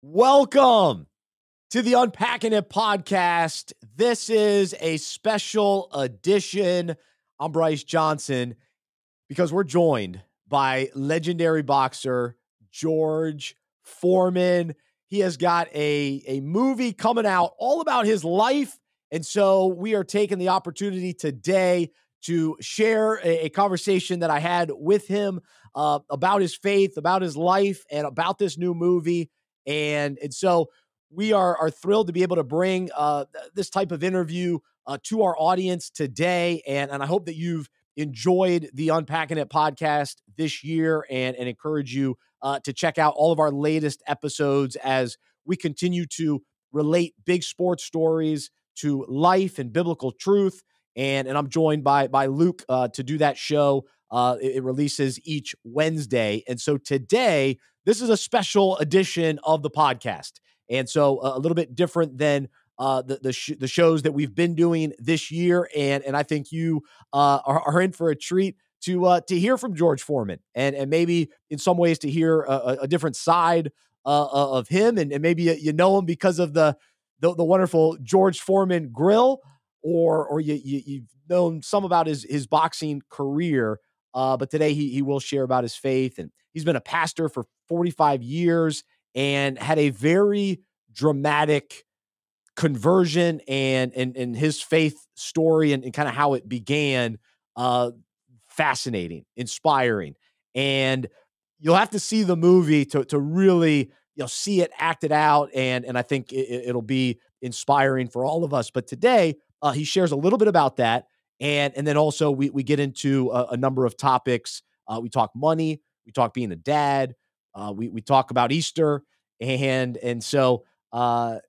Welcome to the Unpacking It podcast. This is a special edition. I'm Bryce Johnson because we're joined by legendary boxer George Foreman. He has got a movie coming out all about his life. And so we are taking the opportunity today to share a conversation that I had with him about his faith, about his life, and about this new movie. And so we are thrilled to be able to bring this type of interview to our audience today. And I hope that you've enjoyed the Unpacking It podcast this year and encourage you to check out all of our latest episodes as we continue to relate big sports stories to life and biblical truth. And I'm joined by Luke to do that show. It releases each Wednesday. And so today, this is a special edition of the podcast. And so a little bit different than the shows that we've been doing this year. And I think you are in for a treat to hear from George Foreman and maybe in some ways to hear a different side of him. And maybe you know him because of the wonderful George Foreman grill, or you've known some about his boxing career. But today he will share about his faith, and he's been a pastor for 45 years and had a very dramatic conversion and his faith story and kind of how it began. Fascinating, inspiring. And you'll have to see the movie to really, see it acted out. And I think it'll be inspiring for all of us. But today he shares a little bit about that. And then also we get into a number of topics. We talk money, we talk being a dad, we talk about Easter, and so I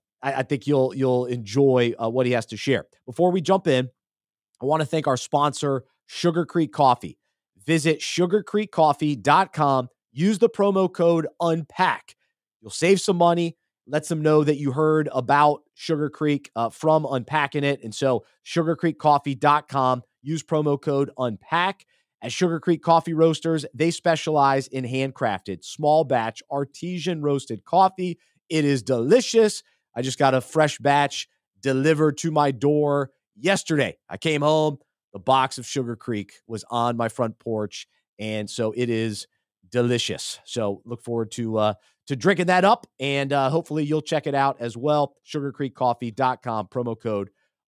think you'll enjoy what he has to share. Before we jump in, I want to thank our sponsor, Sugar Creek Coffee. Visit sugarcreekcoffee.com. Use the promo code UNPACK. You'll save some money. Lets them know that you heard about Sugar Creek from Unpacking It. And so sugarcreekcoffee.com, use promo code UNPACK. At Sugar Creek Coffee Roasters, they specialize in handcrafted, small batch, artisan roasted coffee. It is delicious. I just got a fresh batch delivered to my door yesterday. I came home, the box of Sugar Creek was on my front porch, and so it is delicious. So look forward to drinking that up, and hopefully you'll check it out as well. sugarcreekcoffee.com, promo code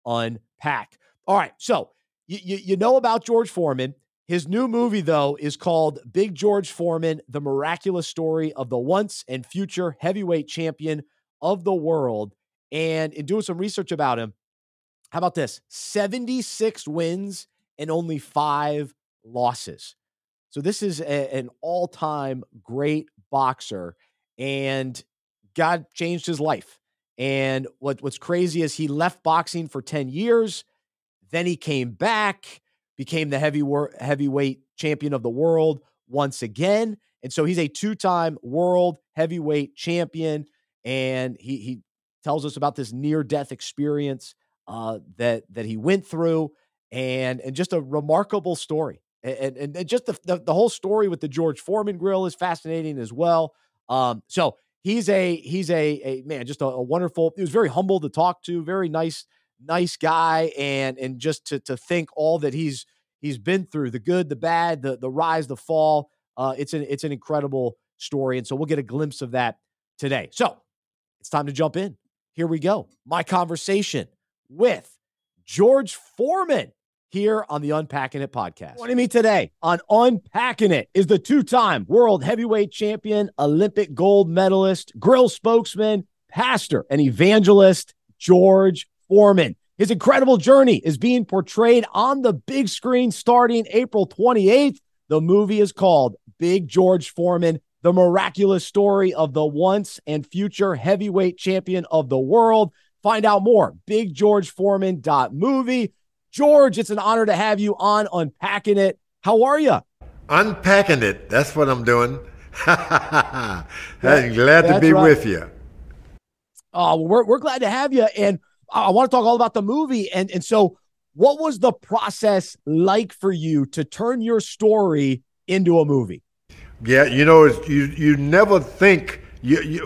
UNPACK. All right, so you know about George Foreman. His new movie, though, is called Big George Foreman, The Miraculous Story of the Once and Future Heavyweight Champion of the World. And in doing some research about him, how about this? 76 wins and only 5 losses. So this is an all-time great boxer, and God changed his life. And what's crazy is he left boxing for 10 years. Then he came back, became the heavyweight champion of the world once again. And so he's a 2-time world heavyweight champion. And he tells us about this near-death experience that he went through, and just a remarkable story. And just the whole story with the George Foreman grill is fascinating as well. So he's a man, just a wonderful. He was very humble to talk to, very nice guy, and just to think all that he's been through, the good, the bad, the rise, the fall. It's an incredible story, and so we'll get a glimpse of that today. So it's time to jump in. Here we go. My conversation with George Foreman here on the Unpacking It podcast. Joining me today on Unpacking It is the 2-time world heavyweight champion, Olympic gold medalist, grill spokesman, pastor, and evangelist, George Foreman. His incredible journey is being portrayed on the big screen starting April 28th. The movie is called Big George Foreman, The Miraculous Story of the Once and Future Heavyweight Champion of the World. Find out more, biggeorgeforeman.movie. George, it's an honor to have you on Unpacking It. How are you? Unpacking it. That's what I'm doing. I'm glad to be with you. Oh, well, we're glad to have you. And I want to talk all about the movie. And so what was the process like for you to turn your story into a movie? Yeah, you know, you never think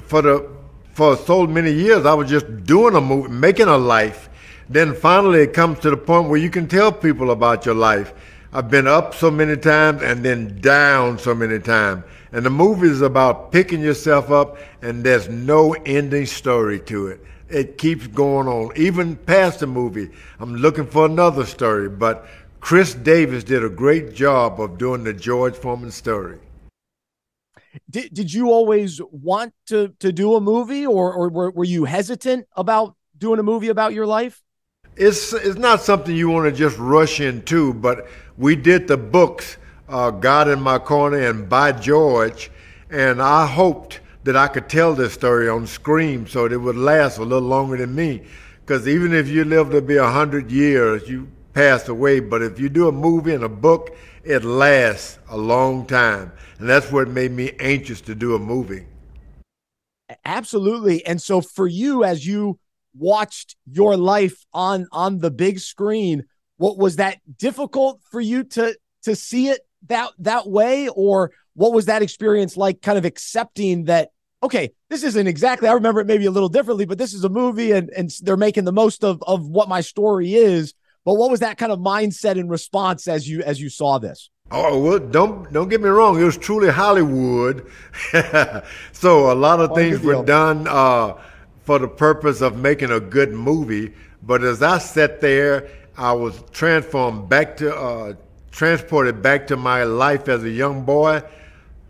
for the for so many years, I was just doing a movie, making a life. Then finally it comes to the point where you can tell people about your life. I've been up so many times and then down so many times. And the movie is about picking yourself up, and there's no ending story to it. It keeps going on, even past the movie. I'm looking for another story, but Chris Davis did a great job of doing the George Foreman story. Did you always want to do a movie, or were you hesitant about doing a movie about your life? It's not something you want to just rush into, but we did the books, God in My Corner and By George, and I hoped that I could tell this story on screen so that it would last a little longer than me. Because even if you live to be 100 years, you pass away. But if you do a movie and a book, it lasts a long time. And that's what made me anxious to do a movie. Absolutely. And so for you, as you watched your life on the big screen, what was that difficult for you to see it that way? Or what was that experience like, kind of accepting that, okay, this isn't exactly, I remember it maybe a little differently, but this is a movie and they're making the most of what my story is. But what was that kind of mindset and response as you saw this? Oh, well, don't get me wrong. It was truly Hollywood. So a lot of things were done for the purpose of making a good movie. But as I sat there, I was transported back to my life as a young boy,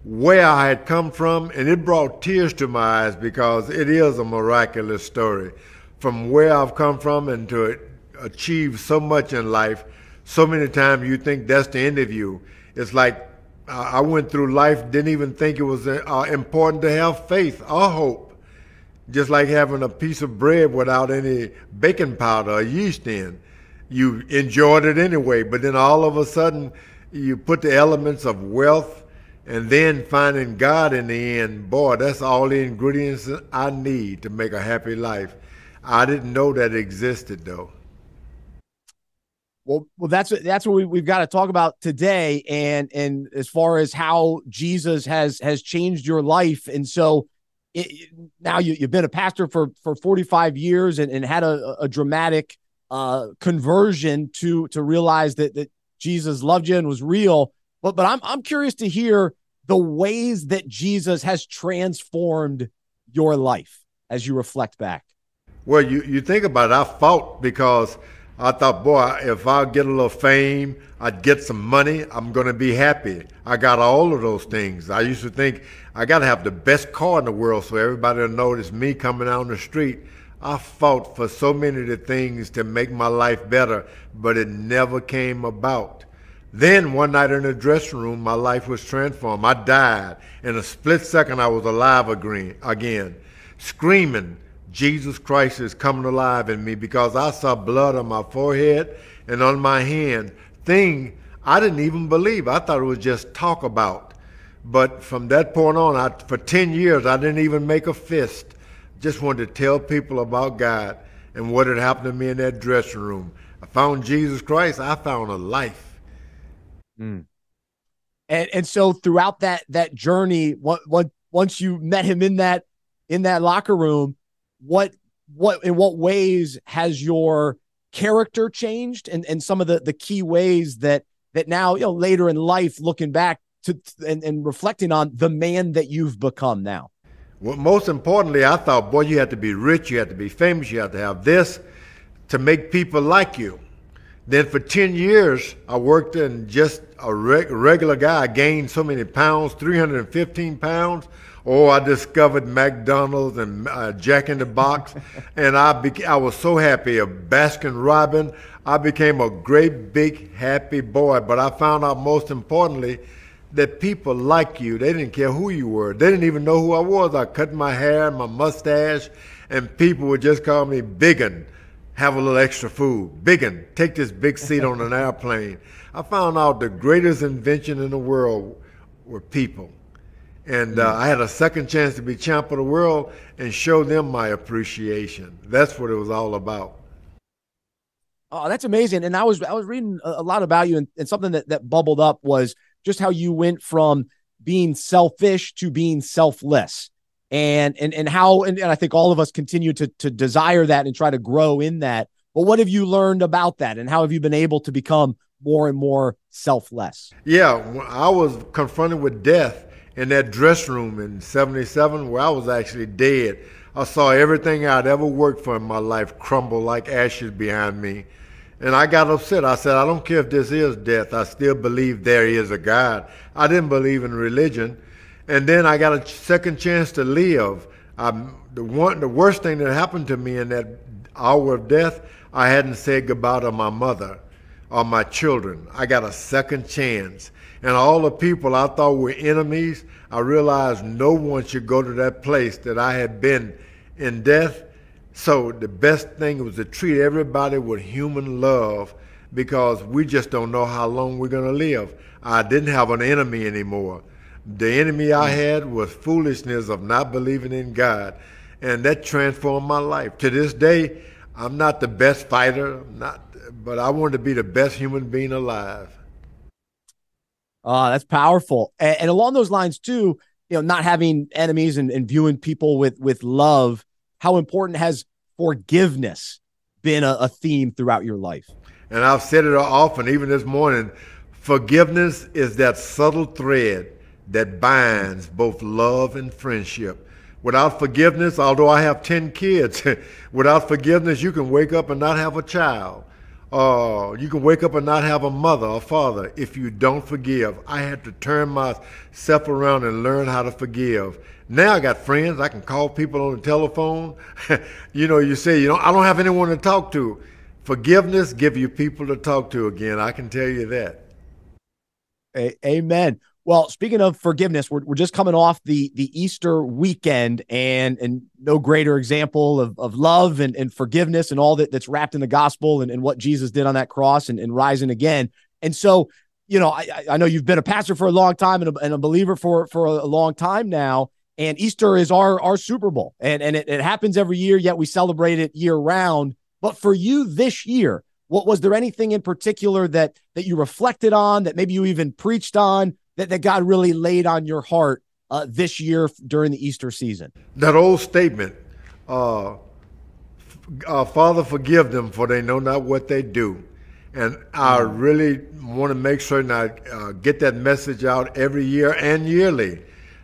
where I had come from, and it brought tears to my eyes because it is a miraculous story. From where I've come from and to achieve so much in life, so many times you think that's the end of you. It's like I went through life, didn't even think it was important to have faith or hope. Just like having a piece of bread without any baking powder or yeast in. You enjoyed it anyway, but then all of a sudden you put the elements of wealth and then finding God in the end. Boy, that's all the ingredients I need to make a happy life. I didn't know that existed though. Well, that's what we've got to talk about today, and as far as how Jesus has changed your life. And so now you've been a pastor for 45 years and had a dramatic conversion to realize that Jesus loved you and was real. But I'm curious to hear the ways that Jesus has transformed your life as you reflect back. Well, you think about it. I fought because I thought, boy, if I get a little fame, I'd get some money, I'm going to be happy. I got all of those things. I used to think I got to have the best car in the world so everybody will notice me coming down the street. I fought for so many of the things to make my life better, but it never came about. Then one night in the dressing room, my life was transformed. I died. In a split second, I was alive again, screaming, Jesus Christ is coming alive in me, because I saw blood on my forehead and on my hand. Thing I didn't even believe. I thought it was just talk about. But from that point on, for 10 years, I didn't even make a fist. Just wanted to tell people about God and what had happened to me in that dressing room. I found Jesus Christ. I found a life. Mm. And so throughout that journey, once you met him in that locker room, in what ways has your character changed, and some of the key ways that now, later in life, looking back and reflecting on the man that you've become now? Well, most importantly, I thought, boy, you have to be rich, you have to be famous, you have to have this to make people like you. Then for 10 years, I worked in just a regular guy. I gained so many pounds, 315 pounds. Oh, I discovered McDonald's and Jack in the Box, and I was so happy. A Baskin Robbins, I became a great big happy boy. But I found out, most importantly, that people like you. They didn't care who you were. They didn't even know who I was. I cut my hair, my mustache, and people would just call me Biggin. Have a little extra food. Biggin, take this big seat on an airplane. I found out the greatest invention in the world were people. And I had a second chance to be champ of the world and show them my appreciation. That's what it was all about. Oh, that's amazing. And I was reading a lot about you, and something that bubbled up was just how you went from being selfish to being selfless. and how, and I think all of us continue to desire that and try to grow in that. But what have you learned about that, and how have you been able to become more and more selfless? Yeah, when I was confronted with death in that dressing room in '77, where I was actually dead. I saw everything I'd ever worked for in my life crumble like ashes behind me. And I got upset. I said, I don't care if this is death. I still believe there is a God. I didn't believe in religion. And then I got a second chance to live. The worst thing that happened to me in that hour of death, I hadn't said goodbye to my mother or my children. I got a second chance. And all the people I thought were enemies, I realized no one should go to that place that I had been in death. So the best thing was to treat everybody with human love, because we just don't know how long we're going to live. I didn't have an enemy anymore. The enemy I had was foolishness of not believing in God, and that transformed my life. To this day, I'm not the best fighter, but I want to be the best human being alive. That's powerful. And along those lines too, not having enemies and viewing people with love, how important has forgiveness been a theme throughout your life? And I've said it often, even this morning, forgiveness is that subtle thread that binds both love and friendship. Without forgiveness, although I have 10 kids, without forgiveness, you can wake up and not have a child. You can wake up and not have a mother or father if you don't forgive. I had to turn myself around and learn how to forgive. Now I got friends. I can call people on the telephone. You say, I don't have anyone to talk to. Forgiveness gives you people to talk to again. I can tell you that. Amen. Well, speaking of forgiveness, we're just coming off the Easter weekend, and no greater example of love and forgiveness and all that's wrapped in the gospel and what Jesus did on that cross and rising again. And so, I know you've been a pastor for a long time and a believer for a long time now, and Easter is our Super Bowl, and it happens every year, yet we celebrate it year round. But for you this year, what was there anything in particular that you reflected on, that maybe you even preached on, that God really laid on your heart this year during the Easter season? That old statement, Father, forgive them, for they know not what they do. And I really want to make certain I get that message out every year and yearly,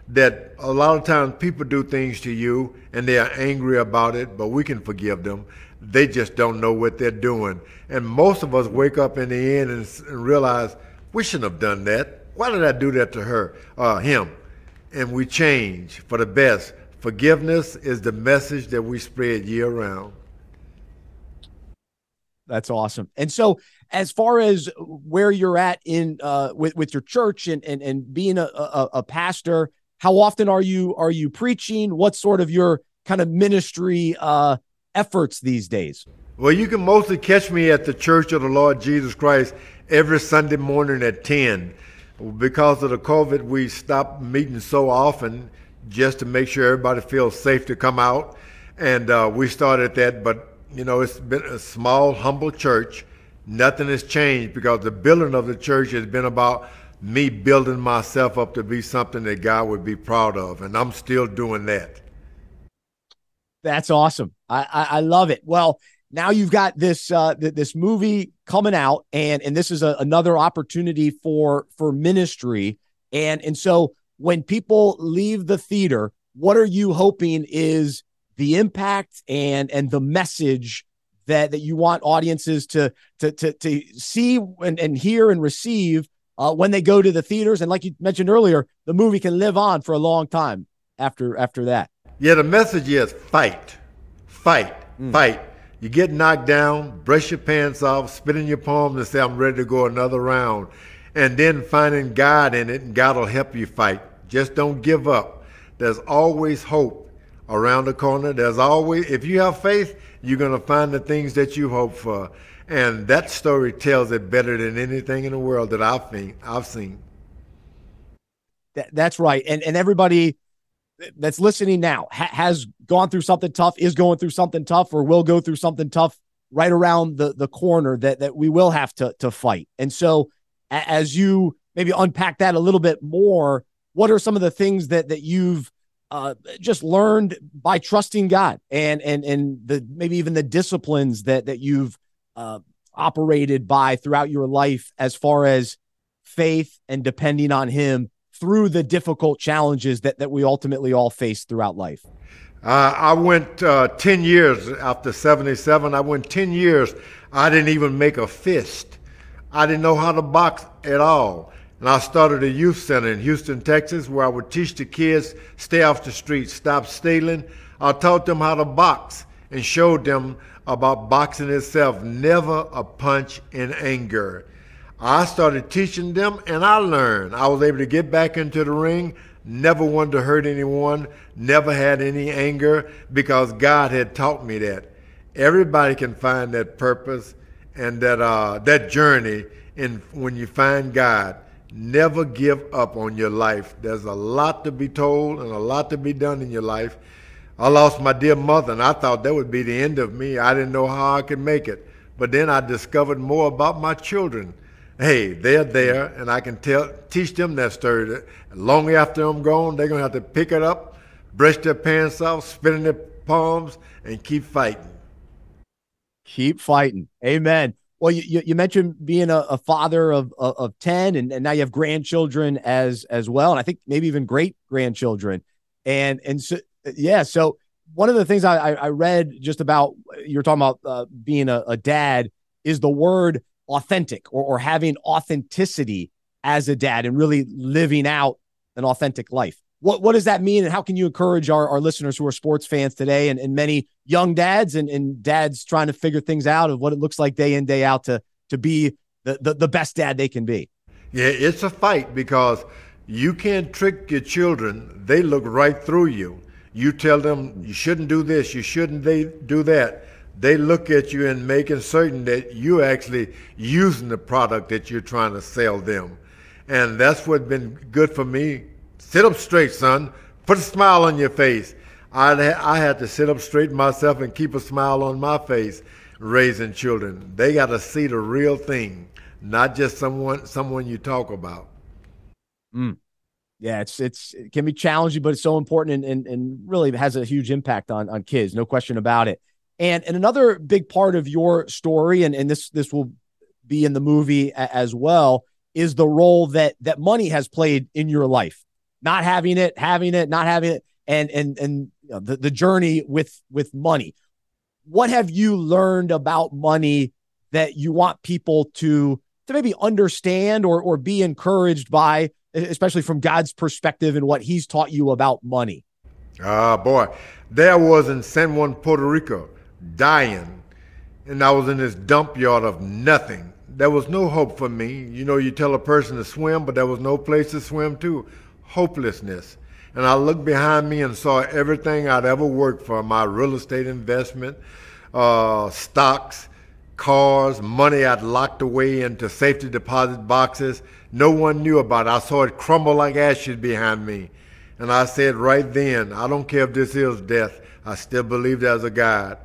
that a lot of times people do things to you and they are angry about it, but we can forgive them. They just don't know what they're doing. And most of us wake up in the end and realize we shouldn't have done that. Why did I do that to him? And we change for the best. Forgiveness is the message that we spread year round. That's awesome. And so, as far as where you're at in with your church and being a pastor, how often are you preaching? What's sort of your kind of ministry efforts these days? Well, you can mostly catch me at the Church of the Lord Jesus Christ every Sunday morning at 10. Because of the COVID, we stopped meeting so often just to make sure everybody feels safe to come out. And we started that, but it's been a small, humble church. Nothing has changed, because the building of the church has been about me building myself up to be something that God would be proud of. And I'm still doing that. That's awesome. I love it. Well, now you've got this movie coming out, and this is another opportunity for ministry. And so when people leave the theater, what are you hoping is the impact and the message that you want audiences to see and hear and receive when they go to the theaters? And like you mentioned earlier, the movie can live on for a long time after that. Yeah, the message is fight. You get knocked down, brush your pants off, spit in your palms and say, I'm ready to go another round. And then finding God in it, and God will help you fight. Just don't give up. There's always hope around the corner. There's always, if you have faith, you're going to find the things that you hope for. And that story tells it better than anything in the world that I've seen. That's right. And everybody that's listening now has gone through something tough, is going through something tough, or will go through something tough right around the corner that we will have to fight. And so as you maybe unpack that a little bit more, what are some of the things that you've just learned by trusting God and the maybe even the disciplines that you've operated by throughout your life as far as faith and depending on Him through the difficult challenges that we ultimately all face throughout life? I went 10 years after 77. I went 10 years. I didn't even make a fist. I didn't know how to box at all. And I started a youth center in Houston, Texas, where I would teach the kids, stay off the street, stop stealing. I taught them how to box and showed them about boxing itself, never a punch in anger. I started teaching them and I learned. I was able to get back into the ring, never wanted to hurt anyone, never had any anger because God had taught me that. Everybody can find that purpose and that journey when you find God. Never give up on your life. There's a lot to be told and a lot to be done in your life. I lost my dear mother, and I thought that would be the end of me. I didn't know how I could make it. But then I discovered more about my children. Hey, they're there, and I can teach them that story. Long after I'm gone, they're going to have to pick it up, brush their pants off, spit in their palms, and keep fighting. Keep fighting. Amen. Well, you mentioned being a father of 10, and now you have grandchildren as well, and I think maybe even great grandchildren. And so, yeah, so one of the things I read just about, you were talking about being a dad, is the word authentic or having authenticity as a dad and really living out an authentic life. What does that mean, and how can you encourage our listeners who are sports fans today and many young dads and dads trying to figure things out of what it looks like day in, day out to be the best dad they can be? Yeah, it's a fight because you can't trick your children. They look right through you. You tell them you shouldn't do this, you shouldn't do that. They look at you and making certain that you're actually using the product that you're trying to sell them. And that's what's been good for me. Sit up straight, son. Put a smile on your face. I had to sit up straight myself and keep a smile on my face raising children. They got to see the real thing, not just someone you talk about. Yeah, it can be challenging, but it's so important and really has a huge impact on kids, no question about it. And another big part of your story, and this will be in the movie as well, is the role that money has played in your life. Not having it, having it, not having it, and you know, the journey with money. What have you learned about money that you want people to maybe understand or be encouraged by, especially from God's perspective and what He's taught you about money? Boy, there was in San Juan, Puerto Rico, dying, and I was in this dump yard of nothing. There was no hope for me. You know, you tell a person to swim, but there was no place to swim to. Hopelessness. And I looked behind me and saw everything I'd ever worked for, my real estate investment, stocks, cars, money I'd locked away into safety deposit boxes. No one knew about it. I saw it crumble like ashes behind me. And I said right then, I don't care if this is death, I still believe there's a God.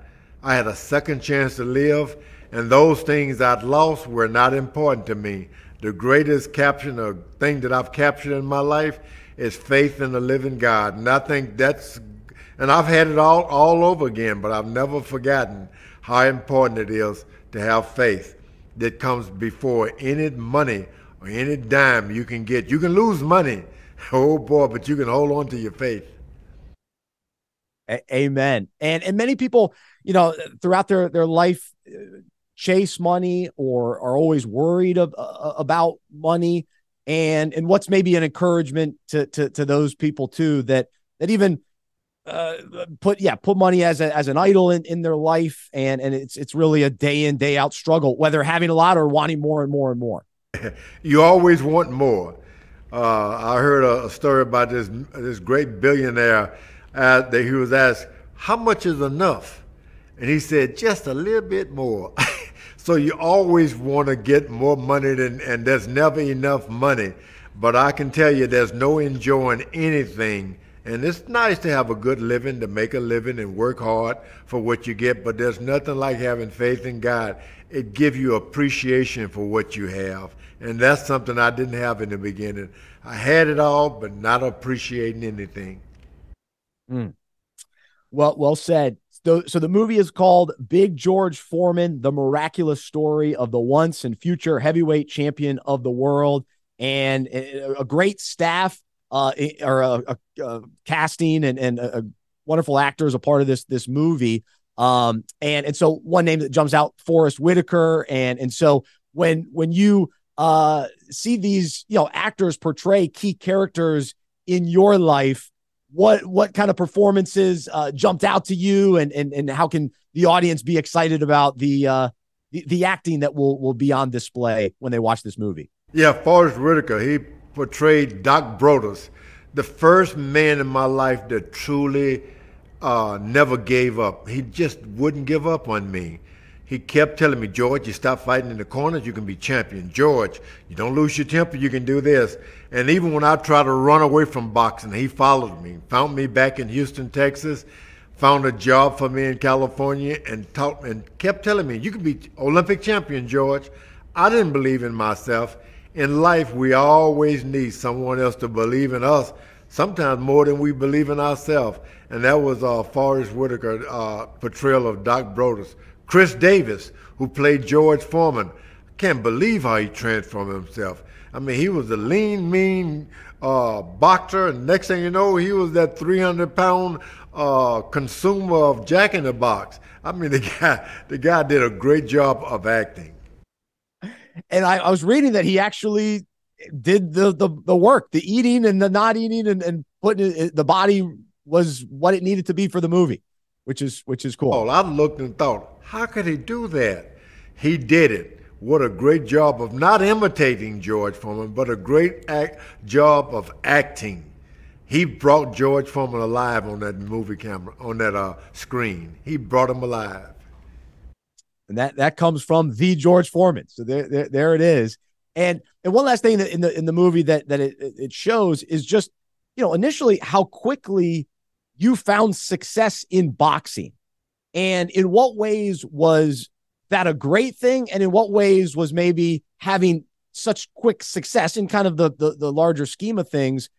I had a second chance to live, and those things I'd lost were not important to me. The greatest caption or thing that I've captured in my life is faith in the living God. And I think and I've had it all over again, but I've never forgotten how important it is to have faith that comes before any money or any dime you can get. You can lose money, oh boy, but you can hold on to your faith. Amen. And many people, you know, throughout their life, chase money or are always worried about money, and what's maybe an encouragement to those people too that even put money as an idol in their life, and it's really a day in, day out struggle, whether having a lot or wanting more and more and more. You always want more. I heard a story about this great billionaire that he was asked, how much is enough? And he said, just a little bit more. So you always want to get more money and there's never enough money. But I can tell you there's no enjoying anything. And it's nice to have a good living, to make a living and work hard for what you get, but there's nothing like having faith in God. It gives you appreciation for what you have. And that's something I didn't have in the beginning. I had it all, but not appreciating anything. Mm. Well said. So the movie is called Big George Foreman, the miraculous story of the once and future heavyweight champion of the world, and a great staff, or a casting and a wonderful actors a part of this movie. And so one name that jumps out, Forrest Whitaker, and so when you see these actors portray key characters in your life, what kind of performances jumped out to you, and how can the audience be excited about the acting that will be on display when they watch this movie? Yeah, Forrest Whitaker, he portrayed Doc Brodus, the first man in my life that truly never gave up. He just wouldn't give up on me. He kept telling me, George, you stop fighting in the corners, you can be champion. George, you don't lose your temper, you can do this. And even when I tried to run away from boxing, he followed me, found me back in Houston, Texas, found a job for me in California, and taught me and kept telling me, you can be Olympic champion, George. I didn't believe in myself. In life, we always need someone else to believe in us, sometimes more than we believe in ourselves. And that was Forrest Whitaker portrayal of Doc Brodus. Chris Davis, who played George Foreman, can't believe how he transformed himself. I mean, he was a lean, mean boxer, and next thing you know, he was that 300-pound consumer of Jack in the Box. I mean, the guy did a great job of acting. And I was reading that he actually did the work, the eating and the not eating, and putting it, the body was what it needed to be for the movie, which is cool. Oh, I looked and thought, how could he do that? He did it. What a great job of not imitating George Foreman, but a great job of acting. He brought George Foreman alive on that movie camera, on that screen. He brought him alive. And that comes from the George Foreman. So there it is. And one last thing that in the movie that it shows is just, initially how quickly you found success in boxing. And in what ways was that a great thing? And in what ways was maybe having such quick success in kind of the larger scheme of things,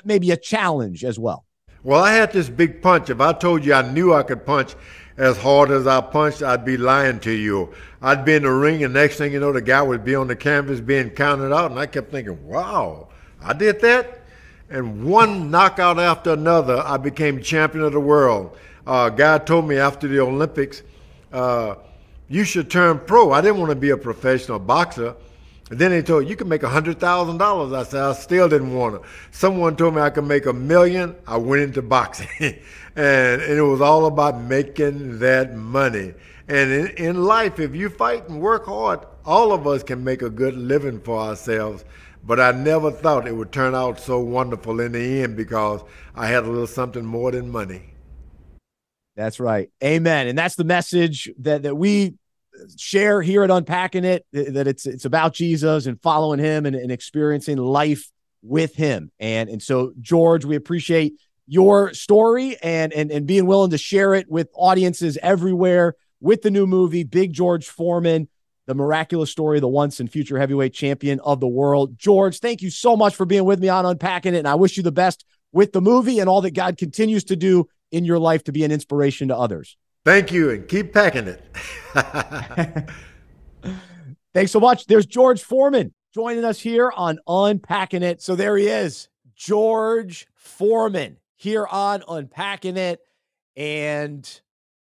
maybe a challenge as well? Well, I had this big punch. If I told you I knew I could punch as hard as I punched, I'd be lying to you. I'd be in the ring, and next thing you know, the guy would be on the canvas being counted out, and I kept thinking, wow, I did that? And one knockout after another, I became champion of the world. A guy told me after the Olympics, you should turn pro. I didn't want to be a professional boxer. And then they told me, you can make $100,000. I said, I still didn't want to. Someone told me I could make $1 million. I went into boxing. and it was all about making that money. And in life, if you fight and work hard, all of us can make a good living for ourselves. But I never thought it would turn out so wonderful in the end because I had a little something more than money. That's right. Amen. And that's the message that we share here at Unpacking It, that it's about Jesus and following him and experiencing life with him. And so, George, we appreciate your story and being willing to share it with audiences everywhere with the new movie, Big George Foreman, the miraculous story of the once and future heavyweight champion of the world. George, thank you so much for being with me on Unpacking It. And I wish you the best with the movie and all that God continues to do in your life to be an inspiration to others. Thank you, and keep packing it. Thanks so much. There's George Foreman joining us here on Unpacking It. So there he is, George Foreman here on Unpacking It. And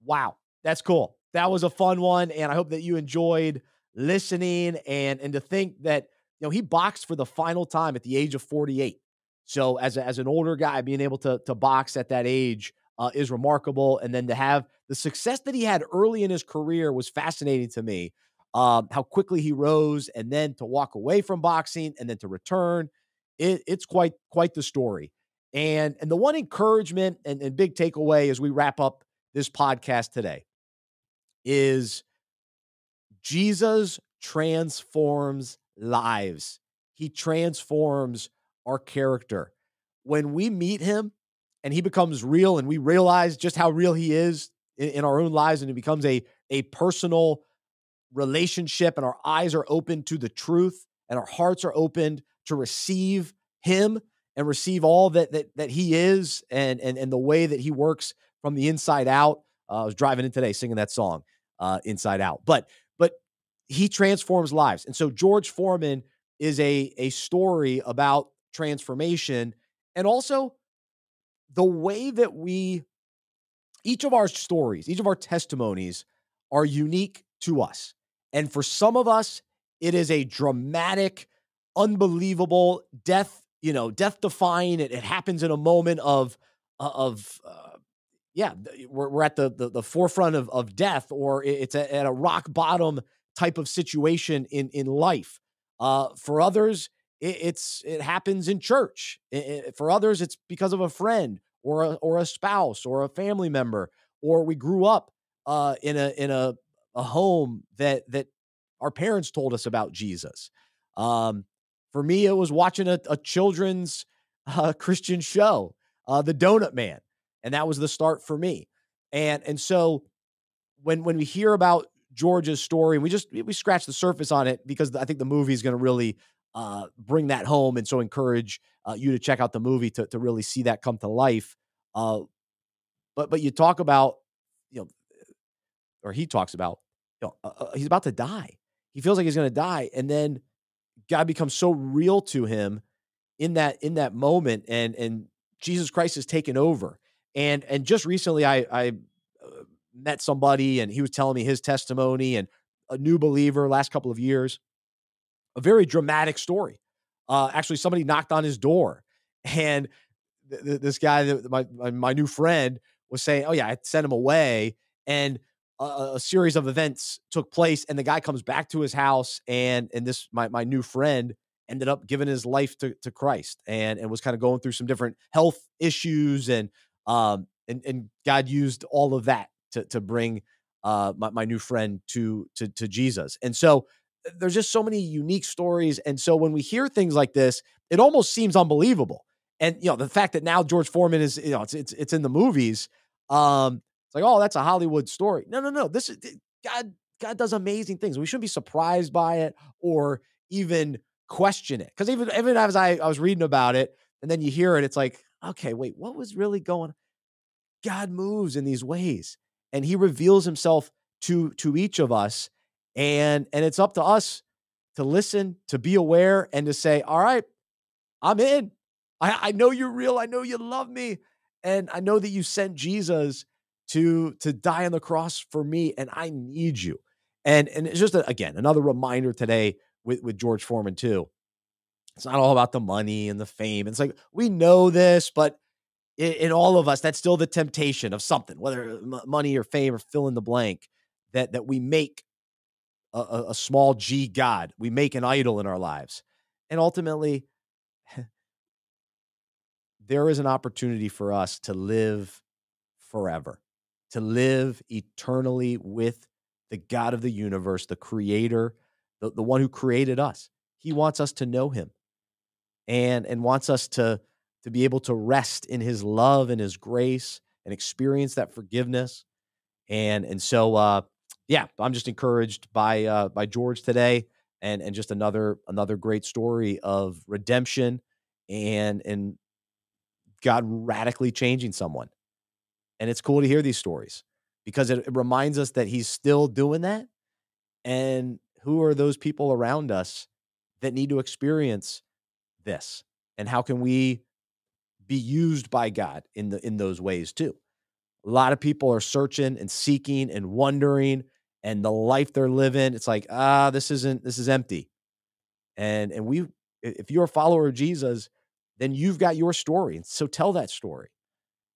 wow, that's cool. That was a fun one. And I hope that you enjoyed listening and to think that, he boxed for the final time at the age of 48. So as an older guy, being able to box at that age is remarkable. And then to have the success that he had early in his career was fascinating to me. How quickly he rose, and then to walk away from boxing and then to return. It's quite the story. And the one encouragement and big takeaway as we wrap up this podcast today is Jesus transforms lives. He transforms our character. When we meet him and he becomes real and we realize just how real he is in our own lives, and it becomes a personal relationship, and our eyes are open to the truth and our hearts are opened to receive him and receive all that he is and the way that he works from the inside out. I was driving in today singing that song, Inside Out. But he transforms lives. And so George Foreman is a story about transformation, and also the way that each of our stories, each of our testimonies are unique to us. And for some of us, it is a dramatic, unbelievable death, death defying. It happens in a moment we're at the forefront of death, or it's at a rock bottom type of situation in life. For others, it happens in church. For others, it's because of a friend or a spouse or a family member, or we grew up in a home that our parents told us about Jesus. For me, it was watching a children's Christian show, The Donut Man. And that was the start for me. And so when we hear about George's story, we scratch the surface on it, because I think the movie is going to really bring that home. And so encourage you to check out the movie to really see that come to life. But you talk about, or he talks about, he's about to die. He feels like he's going to die. And then God becomes so real to him in that moment, and Jesus Christ is taken over. And just recently I met somebody, and he was telling me his testimony, and a new believer last couple of years, a very dramatic story. Actually, somebody knocked on his door, and this guy, my new friend, was saying, "Oh yeah, I sent him away," and a series of events took place, and the guy comes back to his house, and this my new friend ended up giving his life to Christ, and was kind of going through some different health issues, and God used all of that to bring my new friend to Jesus. And so there's just so many unique stories. And so when we hear things like this, it almost seems unbelievable. And the fact that now George Foreman is, it's in the movies. It's like, oh, that's a Hollywood story. No. This is God does amazing things. We shouldn't be surprised by it or even question it. Because even as I was reading about it, and then you hear it, it's like, okay, wait, what was really going on? God moves in these ways, and he reveals himself to each of us. And it's up to us to listen, to be aware, and to say, all right, I'm in. I know you're real. I know you love me. And I know that you sent Jesus to die on the cross for me, and I need you. And it's just, again, another reminder today with George Foreman too. It's not all about the money and the fame. It's like, we know this, but in all of us, that's still the temptation of something, whether money or fame or fill in the blank, that we make a small g God. We make an idol in our lives. And ultimately, there is an opportunity for us to live forever, to live eternally with the God of the universe, the creator, the one who created us. He wants us to know him, and wants us to be able to rest in his love and his grace and experience that forgiveness. And so, I'm just encouraged by George today, and just another great story of redemption and God radically changing someone. And it's cool to hear these stories, because it reminds us that he's still doing that. And who are those people around us that need to experience this? And how can we be used by God in those ways too? A lot of people are searching and seeking and wondering, and the life they're living, it's like, this is empty. And if you're a follower of Jesus, then you've got your story. And so tell that story,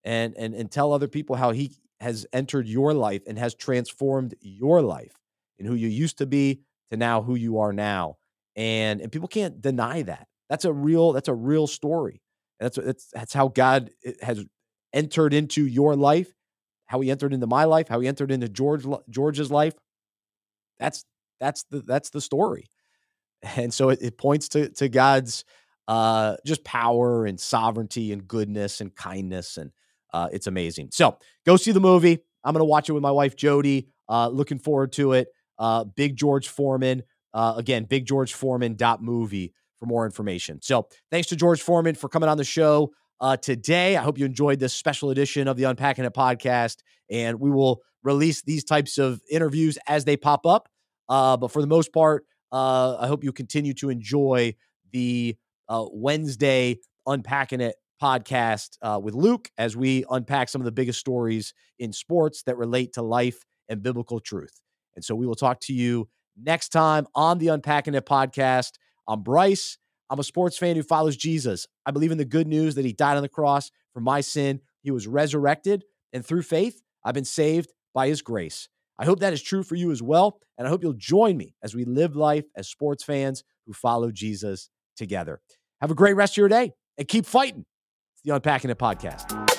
and tell other people how he has entered your life and has transformed your life, and who you used to be to now who you are now. And people can't deny that. That's a real story. That's how God has entered into your life, how he entered into my life, how he entered into George's life. That's the story. And so it points to God's just power and sovereignty and goodness and kindness. And it's amazing. So go see the movie. I'm going to watch it with my wife, Jody. Looking forward to it. Big George Foreman. Again, biggeorgeforeman.movie for more information. So thanks to George Foreman for coming on the show today. I hope you enjoyed this special edition of the Unpacking It podcast, and we will release these types of interviews as they pop up. But for the most part, I hope you continue to enjoy the Wednesday Unpacking It podcast with Luke as we unpack some of the biggest stories in sports that relate to life and biblical truth. And so we will talk to you next time on the Unpacking It podcast. I'm Bryce. I'm a sports fan who follows Jesus. I believe in the good news that he died on the cross for my sin. He was resurrected, and through faith, I've been saved by his grace. I hope that is true for you as well, and I hope you'll join me as we live life as sports fans who follow Jesus together. Have a great rest of your day, and keep fighting. It's the Unpacking It podcast.